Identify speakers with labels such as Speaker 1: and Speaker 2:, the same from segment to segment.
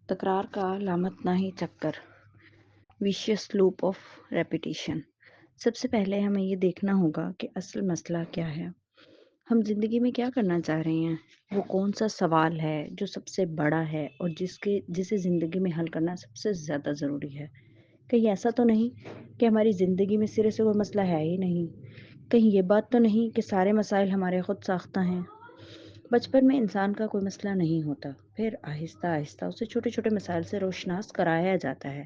Speaker 1: تکرار کا لامتناہی چکر، ویشیس لوپ آف ریپیٹیشن۔ سب سے پہلے ہمیں یہ دیکھنا ہوگا کہ اصل مسئلہ کیا ہے، ہم زندگی میں کیا کرنا چاہ رہے ہیں، وہ کون سا سوال ہے جو سب سے بڑا ہے اور جسے زندگی میں حل کرنا سب سے زیادہ ضروری ہے۔ کہیں ایسا تو نہیں کہ ہماری زندگی میں سرے سے کوئی مسئلہ ہے ہی نہیں، کہیں یہ بات تو نہیں کہ سارے مسائل ہمارے خود ساختہ ہیں۔ بچپن میں انسان کا کوئی مسئلہ نہیں ہوتا، پھر آہستہ آہستہ اسے چھوٹے چھوٹے مسائل سے روشناس کرایا جاتا ہے۔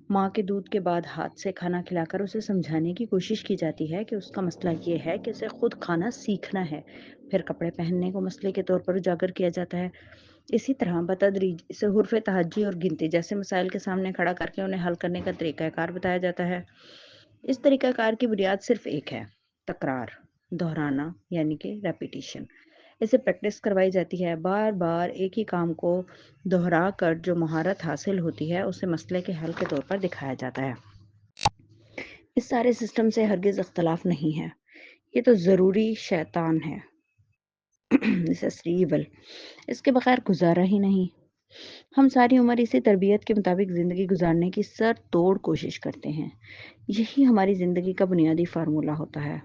Speaker 1: ماں کے دودھ کے بعد ہاتھ سے کھانا کھلا کر اسے سمجھانے کی کوشش کی جاتی ہے کہ اس کا مسئلہ یہ ہے کہ اسے خود کھانا سیکھنا ہے۔ پھر کپڑے پہننے کو مسئلے کے طور پر اجاگر کیا جاتا ہے۔ اسی طرح بتدریج اسے حرف تہجی اور گنتی جیسے مسائل کے سامنے کھڑا کر کے انہیں حل کرنے کا طریقہ کار بتایا جاتا ہے۔ اس طریقہ کار کی بنیاد صرف ایک ہے، تکرار، دہرانا یعنی کہ ریپیٹیشن۔ اسے پریکٹس کروائی جاتی ہے، بار بار ایک ہی کام کو دہرا کر جو مہارت حاصل ہوتی ہے اسے مسئلے کے حل کے طور پر دکھایا جاتا ہے۔ اس سارے سسٹم سے ہرگز اختلاف نہیں ہے، یہ تو ضروری شیطان ہے، اس کے بغیر گزارا ہی نہیں۔ ہم ساری عمر اسی تربیت کے مطابق زندگی گزارنے کی سر توڑ کوشش کرتے ہیں، یہی ہماری زندگی کا بنیادی فارمولہ ہوتا ہے۔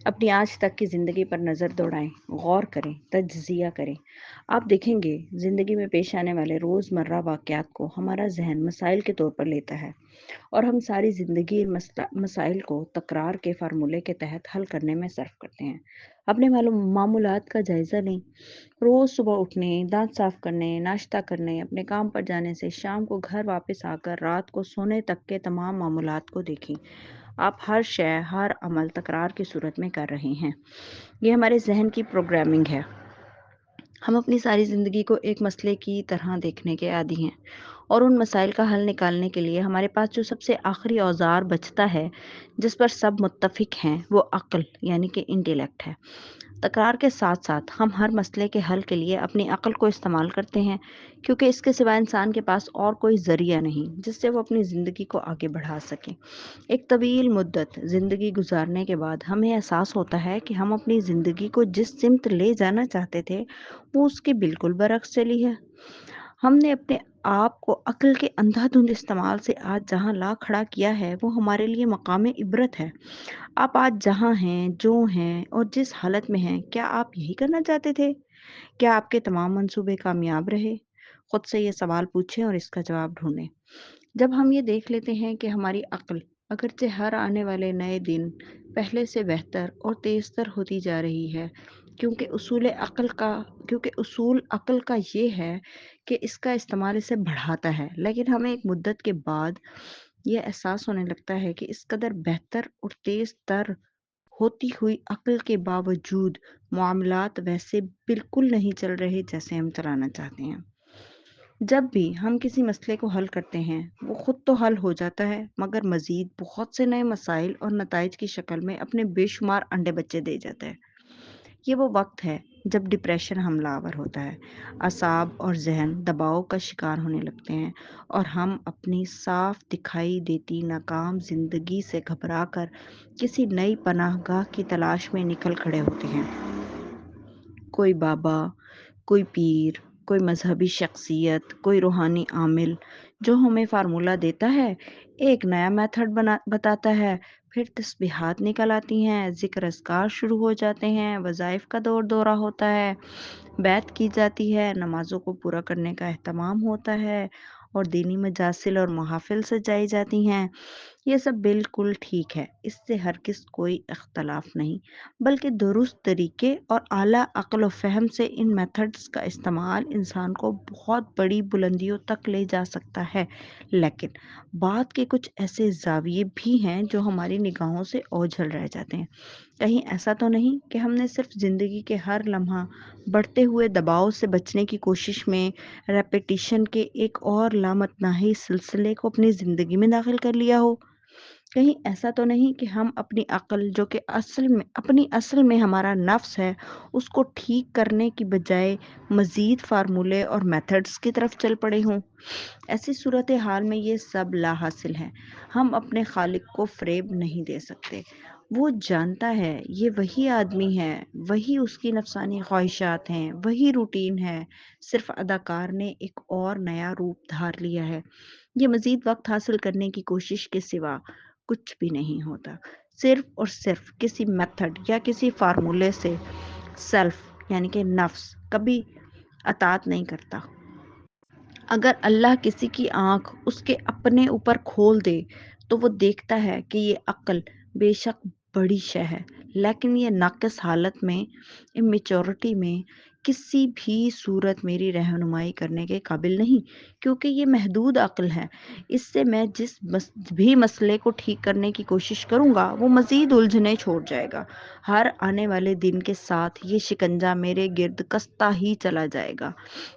Speaker 1: اپنی آج تک کی زندگی پر نظر دوڑائیں، غور کریں، تجزیہ کریں۔ آپ دیکھیں گے زندگی میں پیش آنے والے روزمرہ واقعات کو ہمارا ذہن مسائل کے طور پر لیتا ہے، اور ہم ساری زندگی مسائل کو تکرار کے فارمولے کے تحت حل کرنے میں صرف کرتے ہیں۔ اپنے معمولات کا جائزہ لیں، روز صبح اٹھنے، دانت صاف کرنے، ناشتہ کرنے، اپنے کام پر جانے سے شام کو گھر واپس آ کر رات کو سونے تک کے تمام معمولات کو دیکھیں۔ آپ ہر شے، ہر عمل تکرار کی صورت میں کر رہے ہیں۔ یہ ہمارے ذہن کی پروگرامنگ ہے۔ ہم اپنی ساری زندگی کو ایک مسئلے کی طرح دیکھنے کے عادی ہیں، اور ان مسائل کا حل نکالنے کے لیے ہمارے پاس جو سب سے آخری اوزار بچتا ہے، جس پر سب متفق ہیں، وہ عقل یعنی کہ انٹیلیکٹ ہے۔ تکرار کے ساتھ ساتھ ہم ہر مسئلے کے حل کے لیے اپنی عقل کو استعمال کرتے ہیں، کیونکہ اس کے سوا انسان کے پاس اور کوئی ذریعہ نہیں جس سے وہ اپنی زندگی کو آگے بڑھا سکے۔ ایک طویل مدت زندگی گزارنے کے بعد ہمیں احساس ہوتا ہے کہ ہم اپنی زندگی کو جس سمت لے جانا چاہتے تھے وہ اس کے بالکل برعکس چلی ہے۔ ہم نے اپنے آپ کو عقل کے اندھا دھند استعمال سے آج جہاں لا کھڑا کیا ہے وہ ہمارے لیے مقام عبرت ہے۔ آپ آج جہاں ہیں، جو ہیں اور جس حالت میں ہیں، کیا آپ یہی کرنا چاہتے تھے؟ کیا آپ کے تمام منصوبے کامیاب رہے؟ خود سے یہ سوال پوچھیں اور اس کا جواب ڈھونڈیں۔ جب ہم یہ دیکھ لیتے ہیں کہ ہماری عقل اگرچہ ہر آنے والے نئے دن پہلے سے بہتر اور تیزتر ہوتی جا رہی ہے، کیونکہ اصول عقل کا یہ ہے کہ اس کا استعمال اسے بڑھاتا ہے، لیکن ہمیں ایک مدت کے بعد یہ احساس ہونے لگتا ہے کہ اس قدر بہتر اور تیز تر ہوتی ہوئی عقل کے باوجود معاملات ویسے بالکل نہیں چل رہے جیسے ہم چلانا چاہتے ہیں۔ جب بھی ہم کسی مسئلے کو حل کرتے ہیں وہ خود تو حل ہو جاتا ہے، مگر مزید بہت سے نئے مسائل اور نتائج کی شکل میں اپنے بے شمار انڈے بچے دے جاتا ہے۔ یہ وہ وقت ہے جب ڈپریشن حملہ آور ہوتا ہے، اعصاب اور ذہن دباؤ کا شکار ہونے لگتے ہیں، اور ہم اپنی صاف دکھائی دیتی ناکام زندگی سے گھبرا کر کسی نئی پناہ گاہ کی تلاش میں نکل کھڑے ہوتے ہیں۔ کوئی بابا، کوئی پیر، کوئی مذہبی شخصیت، کوئی روحانی عامل جو ہمیں فارمولہ دیتا ہے، ایک نیا میتھڈ بتاتا ہے، پھر تسبیحات نکل آتی ہیں، ذکر اذکار شروع ہو جاتے ہیں، وظائف کا دورہ ہوتا ہے، بیعت کی جاتی ہے، نمازوں کو پورا کرنے کا اہتمام ہوتا ہے، اور دینی مجالس اور محافل سجائی جاتی ہیں۔ یہ سب بالکل ٹھیک ہے، اس سے ہرگز کوئی اختلاف نہیں، بلکہ درست طریقے اور اعلیٰ عقل و فہم سے ان میتھڈز کا استعمال انسان کو بہت بڑی بلندیوں تک لے جا سکتا ہے۔ لیکن بات کے کچھ ایسے زاویے بھی ہیں جو ہماری نگاہوں سے اوجھل رہ جاتے ہیں۔ کہیں ایسا تو نہیں کہ ہم نے صرف زندگی کے ہر لمحہ بڑھتے ہوئے دباؤ سے بچنے کی کوشش میں ریپیٹیشن کے ایک اور لامتناہی سلسلے کو اپنی زندگی میں داخل کر لیا ہو؟ کہیں ایسا تو نہیں کہ ہم اپنی عقل جو کہ اصل میں ہمارا نفس ہے، اس کو ٹھیک کرنے کی بجائے مزید فارمولے اور میتھڈز کی طرف چل پڑے ہوں؟ ایسی صورتحال میں یہ سب لا حاصل ہے۔ ہم اپنے خالق کو فریب نہیں دے سکتے، وہ جانتا ہے یہ وہی آدمی ہے، وہی اس کی نفسانی خواہشات ہیں، وہی روٹین ہے، صرف اداکار نے ایک اور نیا روپ دھار لیا ہے۔ یہ مزید وقت حاصل کرنے کی کوشش کے سوا کچھ بھی نہیں ہوتا، صرف اور صرف کسی میتھڈ یا کسی فارمولے سے سیلف یعنی کہ نفس کبھی اطاعت نہیں کرتا۔ اگر اللہ کسی کی آنکھ اس کے اپنے اوپر کھول دے تو وہ دیکھتا ہے کہ یہ عقل بے شک بڑی شے ہے، لیکن یہ ناقص حالت میں، امیچورٹی میں کسی بھی صورت میری رہنمائی کرنے کے قابل نہیں، کیونکہ یہ محدود عقل ہے۔ اس سے میں جس بھی مسئلے کو ٹھیک کرنے کی کوشش کروں گا وہ مزید الجھنے چھوڑ جائے گا۔ ہر آنے والے دن کے ساتھ یہ شکنجہ میرے گرد کستا ہی چلا جائے گا۔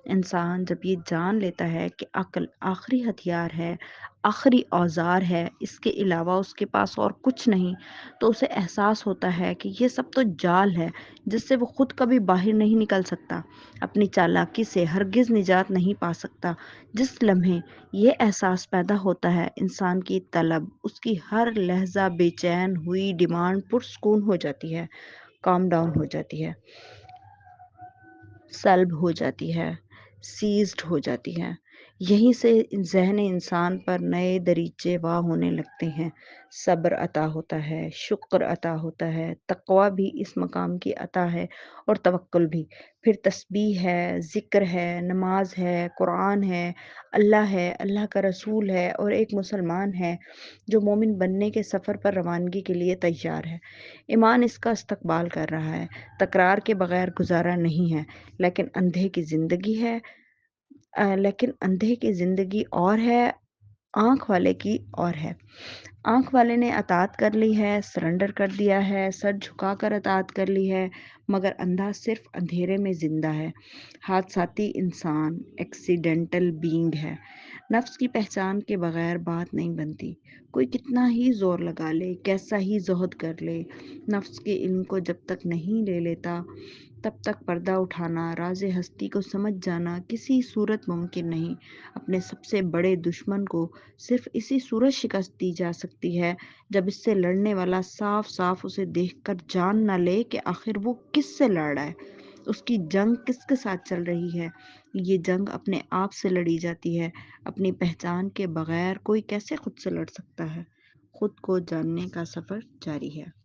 Speaker 1: انسان جب یہ جان لیتا ہے کہ عقل آخری ہتھیار ہے، آخری اوزار ہے، اس کے علاوہ اس کے پاس اور کچھ نہیں، تو اسے احساس ہوتا ہے کہ یہ سب تو جال ہے جس سے وہ خود کبھی باہر نہیں نکل سکتا، اپنی چالاکی سے ہرگز نجات نہیں پا سکتا۔ جس لمحے یہ احساس پیدا ہوتا ہے، انسان کی طلب، اس کی ہر لحظہ بے چین ہوئی ڈیمانڈ پرسکون ہو جاتی ہے، کام ڈاؤن ہو جاتی ہے، سلب ہو جاتی ہے، سیزڈ ہو جاتی ہے۔ یہیں سے ذہن انسان پر نئے دریچے واہ ہونے لگتے ہیں، صبر عطا ہوتا ہے، شکر عطا ہوتا ہے، تقوی بھی اس مقام کی عطا ہے اور توکل بھی۔ پھر تسبیح ہے، ذکر ہے، نماز ہے، قرآن ہے، اللہ کا رسول ہے اور ایک مسلمان ہے جو مومن بننے کے سفر پر روانگی کے لیے تیار ہے۔ ایمان اس کا استقبال کر رہا ہے، تکرار کے بغیر گزارا نہیں ہے، لیکن اندھے کی زندگی ہے، لیکن اندھے کی زندگی اور ہے، آنکھ والے کی اور ہے۔ آنکھ والے نے اطاعت کر لی ہے، سرنڈر کر دیا ہے، سر جھکا کر اطاعت کر لی ہے، مگر اندھا صرف اندھیرے میں زندہ ہے، حادثاتی انسان، ایکسیڈنٹل بینگ ہے۔ نفس کی پہچان کے بغیر بات نہیں بنتی، کوئی کتنا ہی زور لگا لے، کیسا ہی زہد کر لے، نفس کے علم کو جب تک نہیں لے لیتا تب تک پردہ اٹھانا، راز ہستی کو سمجھ جانا کسی صورت ممکن نہیں۔ اپنے سب سے بڑے دشمن کو صرف اسی صورت شکست دی جا سکتی ہے جب اس سے لڑنے والا صاف صاف اسے دیکھ کر جان نہ لے کہ آخر وہ کس سے لڑ رہا ہے، اس کی جنگ کس کے ساتھ چل رہی ہے۔ یہ جنگ اپنے آپ سے لڑی جاتی ہے، اپنی پہچان کے بغیر کوئی کیسے خود سے لڑ سکتا ہے؟ خود کو جاننے کا سفر جاری ہے۔